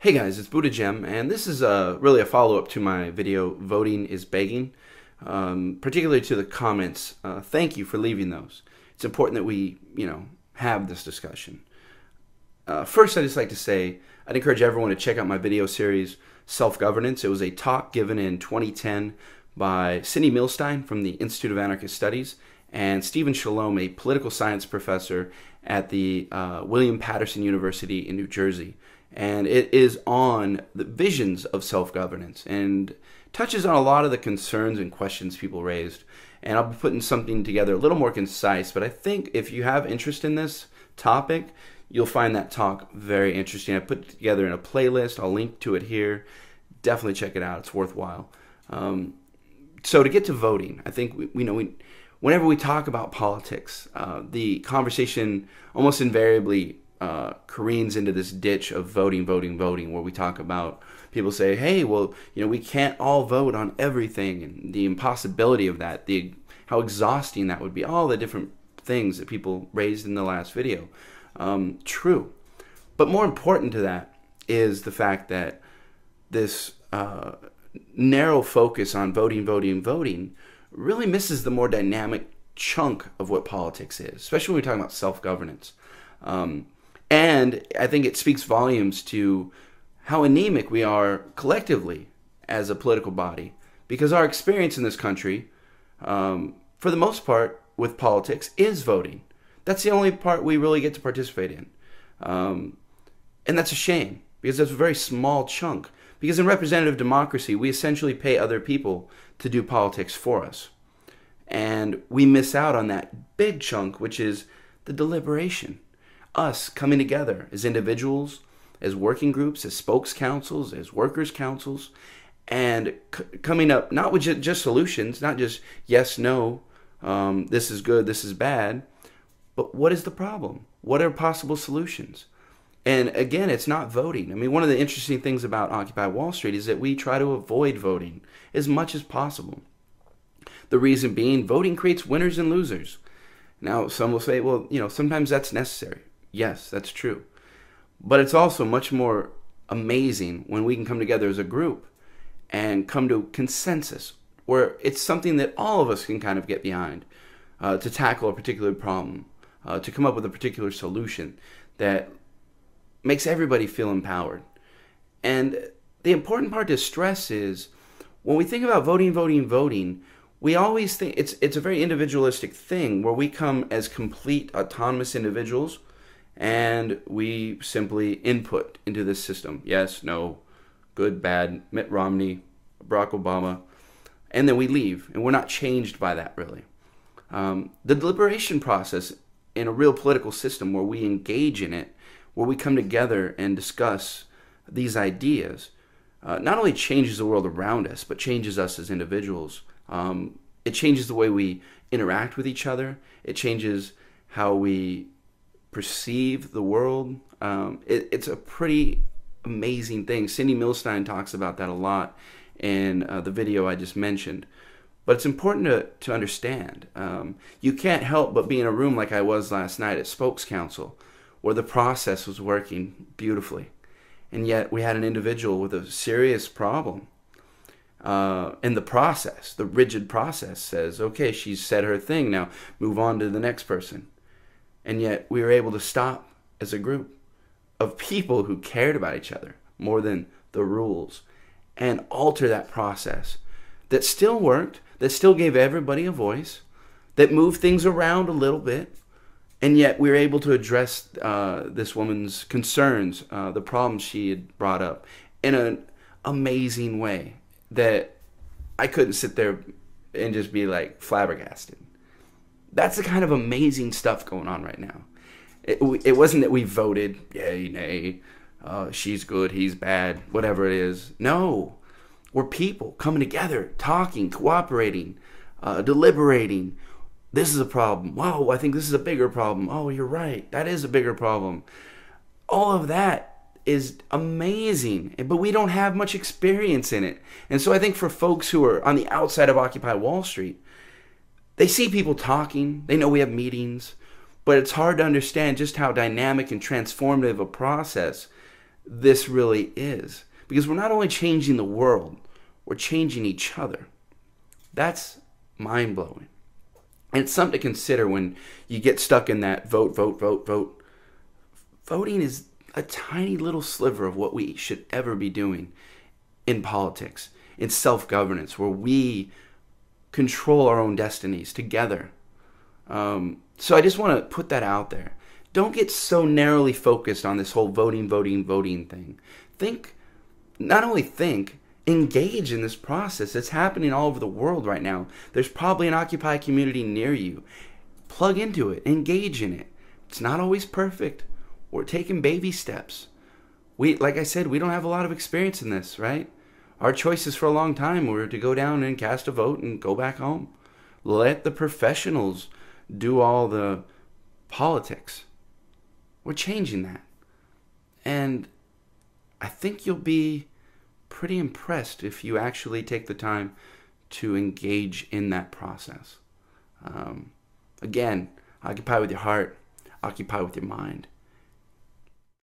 Hey guys, it's Buddha Gem, and this is really a follow-up to my video, Voting is Begging, particularly to the comments. Thank you for leaving those. It's important that we, have this discussion. First, I'd just like to say, I'd encourage everyone to check out my video series, Self-Governance. It was a talk given in 2010 by Sidney Milstein from the Institute of Anarchist Studies and Stephen Shalom, a political science professor at the William Patterson University in New Jersey. And it is on the visions of self-governance and touches on a lot of the concerns and questions people raised. And I'll be putting something together a little more concise, but I think if you have interest in this topic, you'll find that talk very interesting. I put it together in a playlist. I'll link to it here. Definitely check it out. It's worthwhile. So to get to voting, I think whenever we talk about politics, the conversation almost invariably careens into this ditch of voting, where we talk about people say, hey, well, we can't all vote on everything, and the impossibility of that, how exhausting that would be, all the different things that people raised in the last video. True. But more important to that is the fact that this narrow focus on voting really misses the more dynamic chunk of what politics is, especially when we're talking about self-governance. And I think it speaks volumes to how anemic we are collectively as a political body, because our experience in this country, for the most part, with politics is voting. That's the only part we really get to participate in. And that's a shame, because that's a very small chunk. Because in representative democracy, we essentially pay other people to do politics for us. And we miss out on that big chunk, which is the deliberation. Us coming together as individuals, as working groups, as spokes councils, as workers' councils, and coming up not with just solutions, not just yes, no, this is good, this is bad, but what is the problem? What are possible solutions? And again, it's not voting. I mean, one of the interesting things about Occupy Wall Street is that we try to avoid voting as much as possible. The reason being, voting creates winners and losers. Now, some will say, well, sometimes that's necessary. Yes, that's true. But it's also much more amazing when we can come together as a group and come to consensus, where it's something that all of us can kind of get behind to tackle a particular problem, to come up with a particular solution that makes everybody feel empowered. And the important part to stress is when we think about voting, we always think it's a very individualistic thing where we come as complete autonomous individuals and we simply input into this system. Yes, no, good, bad, Mitt Romney, Barack Obama, and then we leave, and we're not changed by that, really. The deliberation process in a real political system where we engage in it, where we come together and discuss these ideas, not only changes the world around us, but changes us as individuals. It changes the way we interact with each other. It changes how we perceive the world. It's a pretty amazing thing. Sidney Milstein talks about that a lot in the video I just mentioned. But it's important to understand. You can't help but be in a room like I was last night at Spokes Council, where the process was working beautifully. And yet we had an individual with a serious problem. And the process, the rigid process says, okay, she's said her thing, now move on to the next person. And yet we were able to stop as a group of people who cared about each other more than the rules and alter that process that still worked, that still gave everybody a voice, that moved things around a little bit. And yet we were able to address this woman's concerns, the problems she had brought up in an amazing way that I couldn't sit there and just be like flabbergasted. That's the kind of amazing stuff going on right now. It wasn't that we voted, yay, nay, she's good, he's bad, whatever it is. No, we're people coming together, talking, cooperating, deliberating. This is a problem. Whoa, I think this is a bigger problem. Oh, you're right. That is a bigger problem. All of that is amazing, but we don't have much experience in it. And so I think for folks who are on the outside of Occupy Wall Street, they see people talking, they know we have meetings, but it's hard to understand just how dynamic and transformative a process this really is. Because we're not only changing the world, we're changing each other. That's mind-blowing. And it's something to consider when you get stuck in that vote, vote, vote, vote. Voting is a tiny little sliver of what we should ever be doing in politics, in self-governance, where we control our own destinies together. So I just want to put that out there. Don't get so narrowly focused on this whole voting, voting, voting thing. Not only think, engage in this process. It's happening all over the world right now. There's probably an Occupy community near you. Plug into it. Engage in it. It's not always perfect. We're taking baby steps. Like I said, we don't have a lot of experience in this, right? Our choices for a long time were to go down and cast a vote and go back home. Let the professionals do all the politics. We're changing that. And I think you'll be pretty impressed if you actually take the time to engage in that process. Again, occupy with your heart, occupy with your mind.